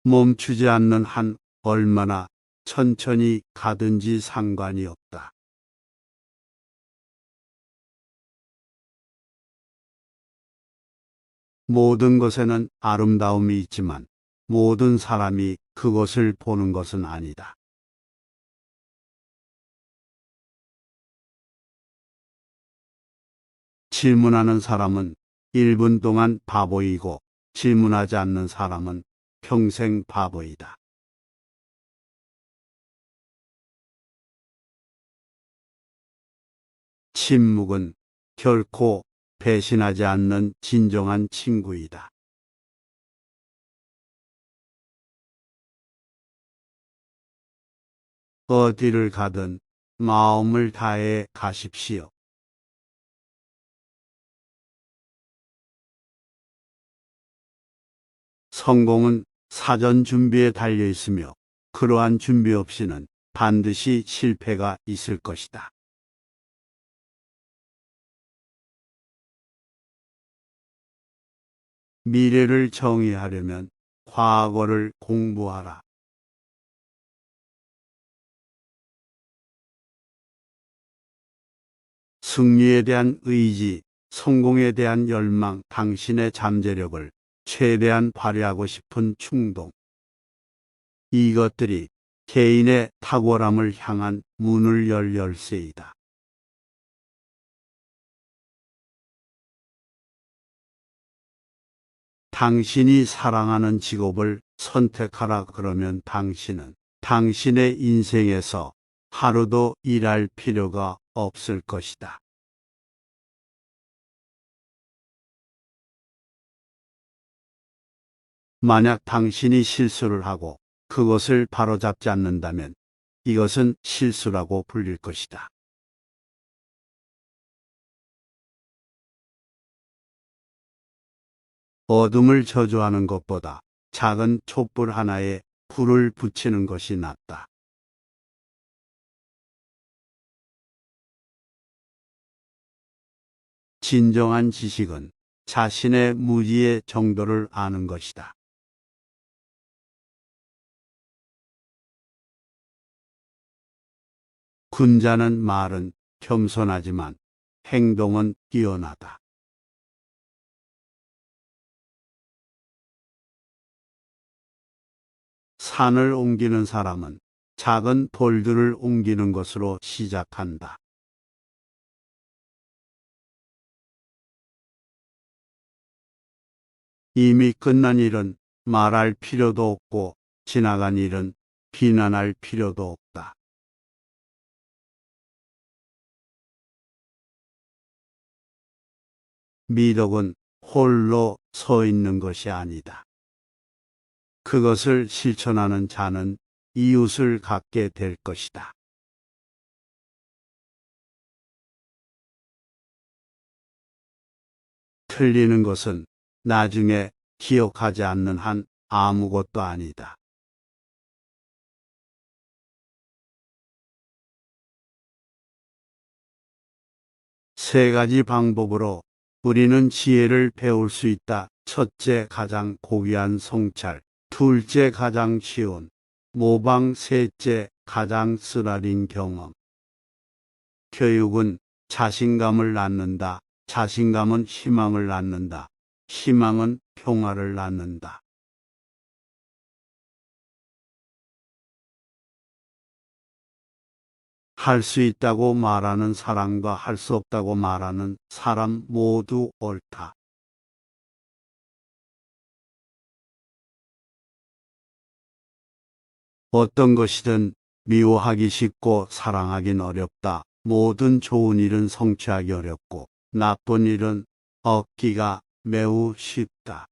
멈추지 않는 한 얼마나 천천히 가든지 상관이 없다. 모든 것에는 아름다움이 있지만 모든 사람이 그것을 보는 것은 아니다. 질문하는 사람은 1분 동안 바보이고 질문하지 않는 사람은 평생 바보이다. 침묵은 결코 배신하지 않는 진정한 친구이다. 어디를 가든 마음을 다해 가십시오. 성공은 사전 준비에 달려 있으며 그러한 준비 없이는 반드시 실패가 있을 것이다. 미래를 정의하려면 과거를 공부하라. 승리에 대한 의지, 성공에 대한 열망, 당신의 잠재력을 최대한 발휘하고 싶은 충동. 이것들이 개인의 탁월함을 향한 문을 열 열쇠이다. 당신이 사랑하는 직업을 선택하라 그러면 당신은 당신의 인생에서 하루도 일할 필요가 없을 것이다. 만약 당신이 실수를 하고 그것을 바로잡지 않는다면 이것은 실수라고 불릴 것이다. 어둠을 저주하는 것보다 작은 촛불 하나에 불을 붙이는 것이 낫다. 진정한 지식은 자신의 무지의 정도를 아는 것이다. 군자는 말은 겸손하지만 행동은 뛰어나다. 산을 옮기는 사람은 작은 돌들을 옮기는 것으로 시작한다. 이미 끝난 일은 말할 필요도 없고 지나간 일은 비난할 필요도 없다. 미덕은 홀로 서 있는 것이 아니다. 그것을 실천하는 자는 이웃을 갖게 될 것이다. 틀리는 것은 나중에 기억하지 않는 한 아무것도 아니다. 세 가지 방법으로 우리는 지혜를 배울 수 있다. 첫째, 가장 고귀한 성찰. 둘째, 가장 쉬운 모방. 셋째, 가장 쓰라린 경험. 교육은 자신감을 낳는다. 자신감은 희망을 낳는다. 희망은 평화를 낳는다. 할 수 있다고 말하는 사람과 할 수 없다고 말하는 사람 모두 옳다. 어떤 것이든 미워하기 쉽고 사랑하긴 어렵다. 모든 좋은 일은 성취하기 어렵고 나쁜 일은 얻기가 매우 쉽다.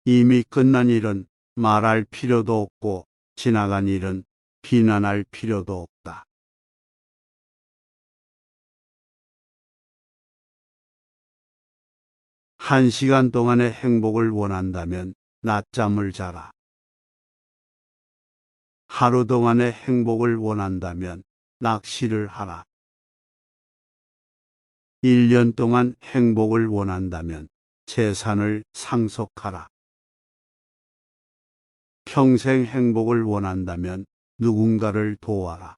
이미 끝난 일은 말할 필요도 없고 지나간 일은 비난할 필요도 없다. 한 시간 동안의 행복을 원한다면 낮잠을 자라. 하루 동안의 행복을 원한다면 낚시를 하라. 1년 동안 행복을 원한다면 재산을 상속하라. 평생 행복을 원한다면 누군가를 도와라.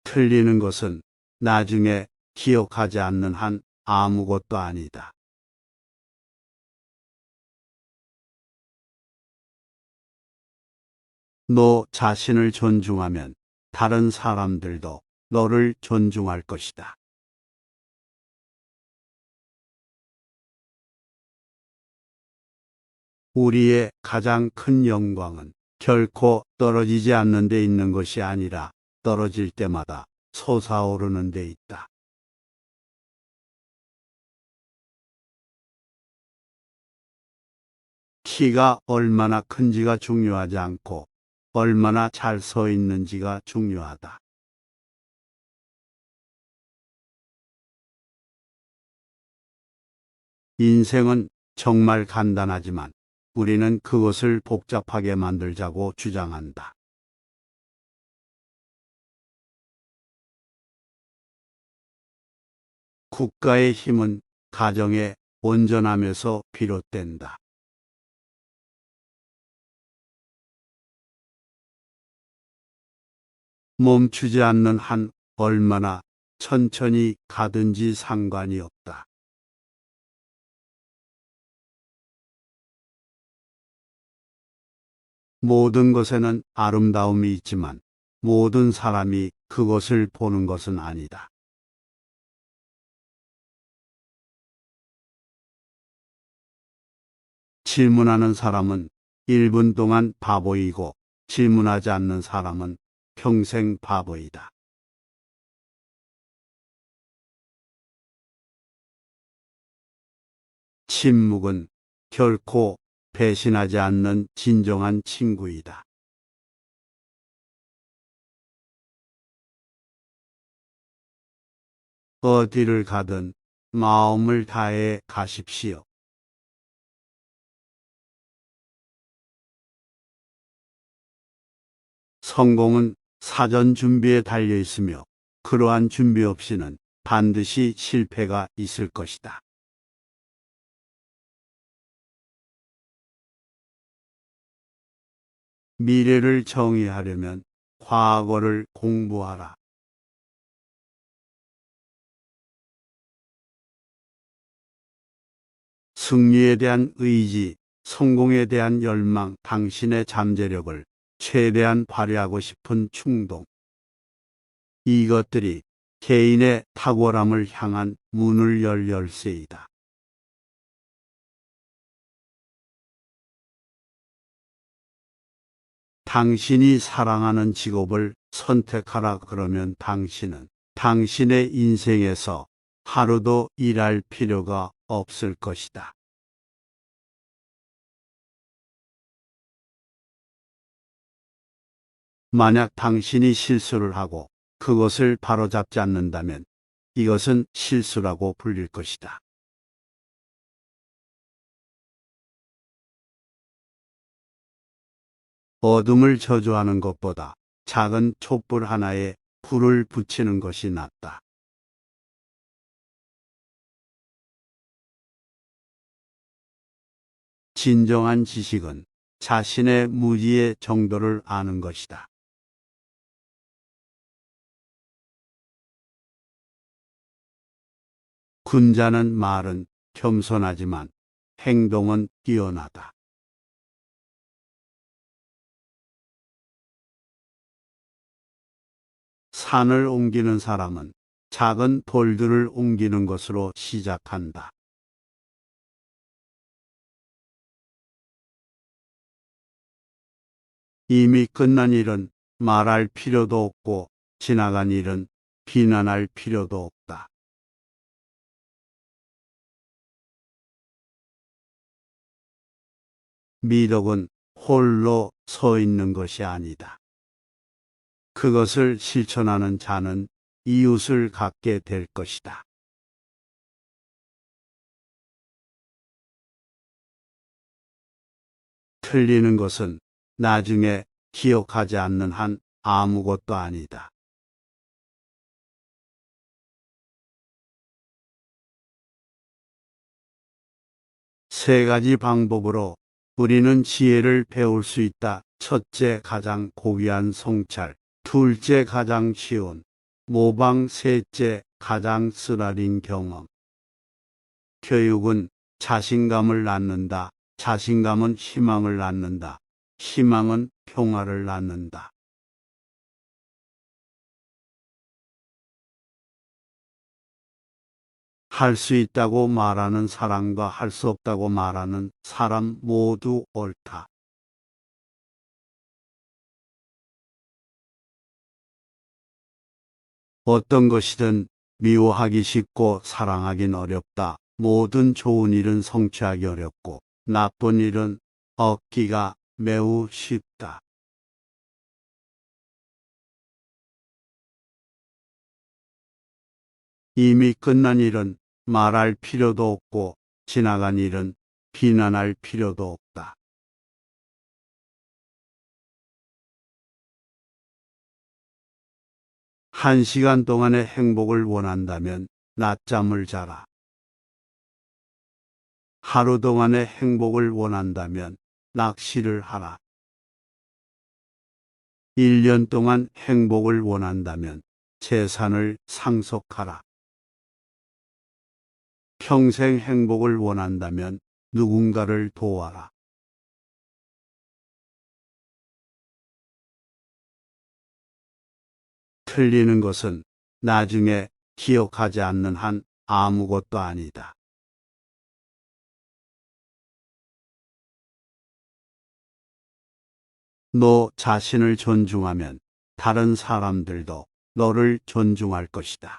틀리는 것은 나중에 기억하지 않는 한 아무것도 아니다. 너 자신을 존중하면 다른 사람들도 너를 존중할 것이다. 우리의 가장 큰 영광은 결코 떨어지지 않는 데 있는 것이 아니라 떨어질 때마다 솟아오르는 데 있다. 키가 얼마나 큰지가 중요하지 않고 얼마나 잘 서 있는지가 중요하다. 인생은 정말 간단하지만 우리는 그것을 복잡하게 만들자고 주장한다. 국가의 힘은 가정의 온전함에서 비롯된다. 멈추지 않는 한 얼마나 천천히 가든지 상관이 없다. 모든 것에는 아름다움이 있지만 모든 사람이 그것을 보는 것은 아니다. 질문하는 사람은 1분 동안 바보이고 질문하지 않는 사람은 평생 바보이다. 침묵은 결코 배신하지 않는 진정한 친구이다. 어디를 가든 마음을 다해 가십시오. 성공은 사전 준비에 달려 있으며 그러한 준비 없이는 반드시 실패가 있을 것이다. 미래를 정의하려면 과거를 공부하라. 승리에 대한 의지, 성공에 대한 열망, 당신의 잠재력을 최대한 발휘하고 싶은 충동. 이것들이 개인의 탁월함을 향한 문을 열 열쇠이다. 당신이 사랑하는 직업을 선택하라 그러면 당신은 당신의 인생에서 하루도 일할 필요가 없을 것이다. 만약 당신이 실수를 하고 그것을 바로잡지 않는다면 이것은 실수라고 불릴 것이다. 어둠을 저주하는 것보다 작은 촛불 하나에 불을 붙이는 것이 낫다. 진정한 지식은 자신의 무지의 정도를 아는 것이다. 군자는 말은 겸손하지만 행동은 뛰어나다. 산을 옮기는 사람은 작은 돌들을 옮기는 것으로 시작한다. 이미 끝난 일은 말할 필요도 없고 지나간 일은 비난할 필요도 없다. 미덕은 홀로 서 있는 것이 아니다. 그것을 실천하는 자는 이웃을 갖게 될 것이다. 틀리는 것은 나중에 기억하지 않는 한 아무것도 아니다. 세 가지 방법으로 우리는 지혜를 배울 수 있다. 첫째, 가장 고귀한 성찰. 둘째, 가장 쉬운 모방. 셋째, 가장 쓰라린 경험. 교육은 자신감을 낳는다. 자신감은 희망을 낳는다. 희망은 평화를 낳는다. 할 수 있다고 말하는 사람과 할 수 없다고 말하는 사람 모두 옳다. 어떤 것이든 미워하기 쉽고 사랑하긴 어렵다. 모든 좋은 일은 성취하기 어렵고 나쁜 일은 얻기가 매우 쉽다. 이미 끝난 일은 말할 필요도 없고 지나간 일은 비난할 필요도 없다. 한 시간 동안의 행복을 원한다면 낮잠을 자라. 하루 동안의 행복을 원한다면 낚시를 하라. 1년 동안 행복을 원한다면 재산을 상속하라. 평생 행복을 원한다면 누군가를 도와라. 틀리는 것은 나중에 기억하지 않는 한 아무것도 아니다. 너 자신을 존중하면 다른 사람들도 너를 존중할 것이다.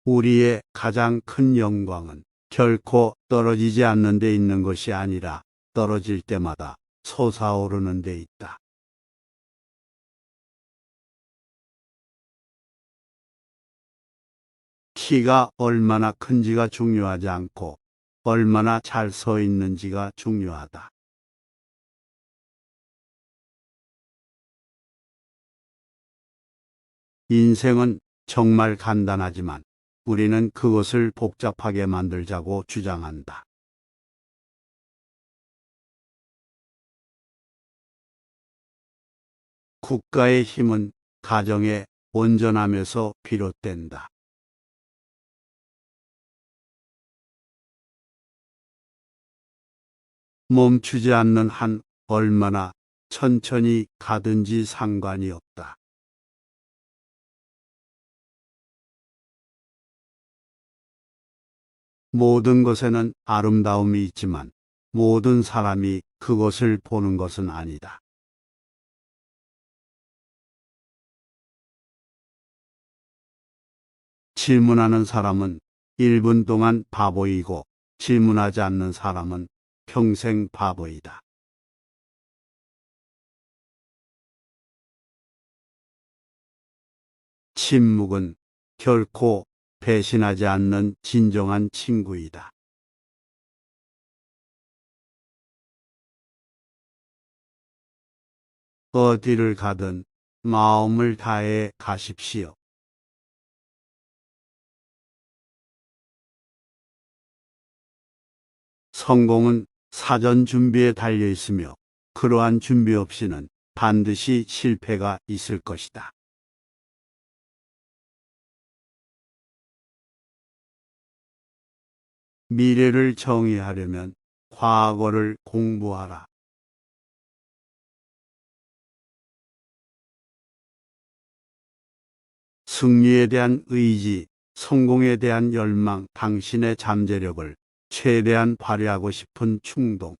우리의 가장 큰 영광은 결코 떨어지지 않는 데 있는 것이 아니라 떨어질 때마다 솟아오르는 데 있다. 키가 얼마나 큰지가 중요하지 않고 얼마나 잘 서 있는지가 중요하다. 인생은 정말 간단하지만 우리는 그것을 복잡하게 만들자고 주장한다. 국가의 힘은 가정의 온전함에서 비롯된다. 멈추지 않는 한 얼마나 천천히 가든지 상관이 없다. 모든 것에는 아름다움이 있지만 모든 사람이 그것을 보는 것은 아니다. 질문하는 사람은 1분 동안 바보이고 질문하지 않는 사람은 평생 바보이다. 침묵은 결코 배신하지 않는 진정한 친구이다. 어디를 가든 마음을 다해 가십시오. 성공은 사전 준비에 달려 있으며 그러한 준비 없이는 반드시 실패가 있을 것이다. 미래를 정의하려면 과거를 공부하라. 승리에 대한 의지, 성공에 대한 열망, 당신의 잠재력을 최대한 발휘하고 싶은 충동.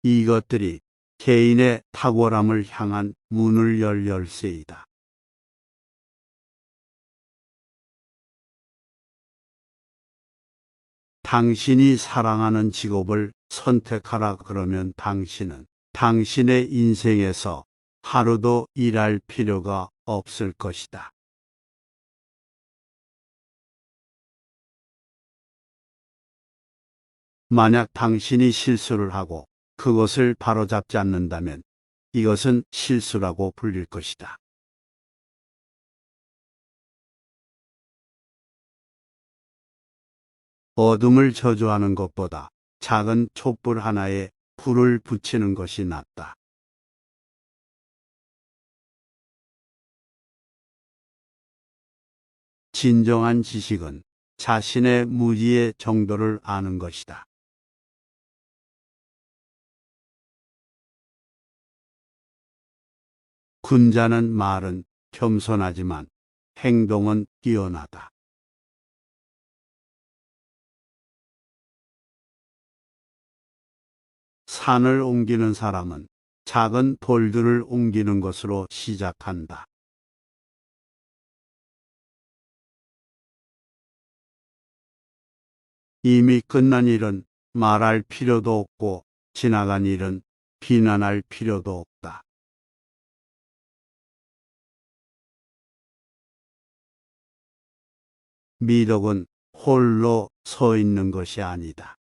이것들이 개인의 탁월함을 향한 문을 열 열쇠이다. 당신이 사랑하는 직업을 선택하라 그러면 당신은 당신의 인생에서 하루도 일할 필요가 없을 것이다. 만약 당신이 실수를 하고 그것을 바로잡지 않는다면 이것은 실수라고 불릴 것이다. 어둠을 저주하는 것보다 작은 촛불 하나에 불을 붙이는 것이 낫다. 진정한 지식은 자신의 무지의 정도를 아는 것이다. 군자는 말은 겸손하지만 행동은 뛰어나다. 산을 옮기는 사람은 작은 돌들을 옮기는 것으로 시작한다. 이미 끝난 일은 말할 필요도 없고 지나간 일은 비난할 필요도 없다. 미덕은 홀로 서 있는 것이 아니다.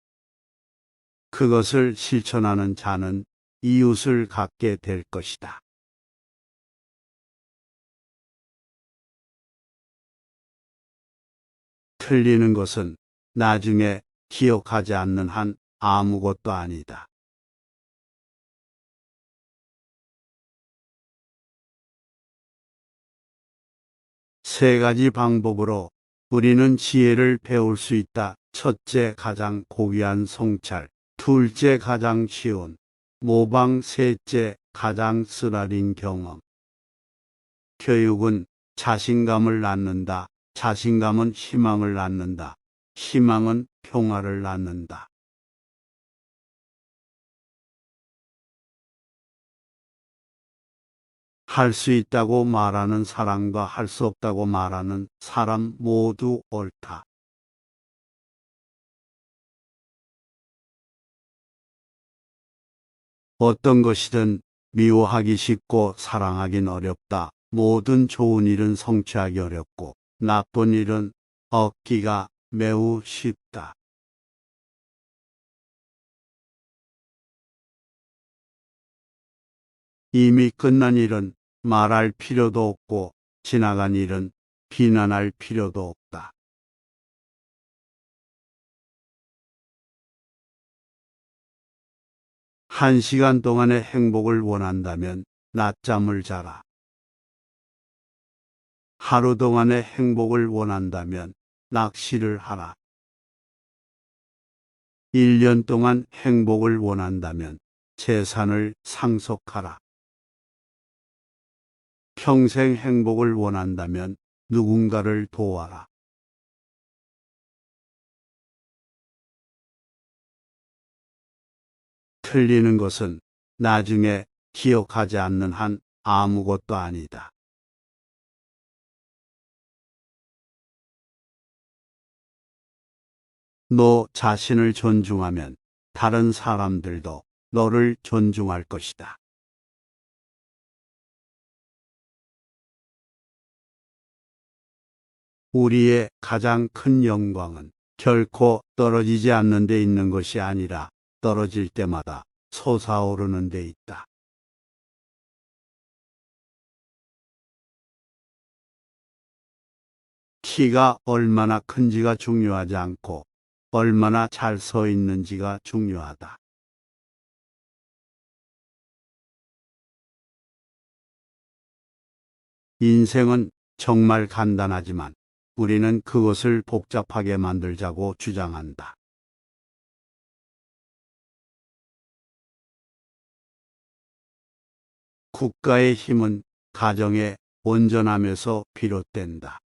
그것을 실천하는 자는 이웃을 갖게 될 것이다. 틀리는 것은 나중에 기억하지 않는 한 아무것도 아니다. 세 가지 방법으로 우리는 지혜를 배울 수 있다. 첫째, 가장 고귀한 성찰. 둘째, 가장 쉬운 모방. 셋째, 가장 쓰라린 경험. 교육은 자신감을 낳는다. 자신감은 희망을 낳는다. 희망은 평화를 낳는다. 할 수 있다고 말하는 사람과 할 수 없다고 말하는 사람 모두 옳다. 어떤 것이든 미워하기 쉽고 사랑하긴 어렵다. 모든 좋은 일은 성취하기 어렵고 나쁜 일은 얻기가 매우 쉽다. 이미 끝난 일은 말할 필요도 없고 지나간 일은 비난할 필요도 없다. 한 시간 동안의 행복을 원한다면 낮잠을 자라. 하루 동안의 행복을 원한다면 낚시를 하라. 1년 동안 행복을 원한다면 재산을 상속하라. 평생 행복을 원한다면 누군가를 도와라. 틀리는 것은 나중에 기억하지 않는 한 아무것도 아니다. 너 자신을 존중하면 다른 사람들도 너를 존중할 것이다. 우리의 가장 큰 영광은 결코 떨어지지 않는 데 있는 것이 아니라 떨어질 때마다 솟아오르는 데 있다. 키가 얼마나 큰지가 중요하지 않고 얼마나 잘 서 있는지가 중요하다. 인생은 정말 간단하지만 우리는 그것을 복잡하게 만들자고 주장한다. 국가의 힘은 가정의 온전함에서 비롯된다.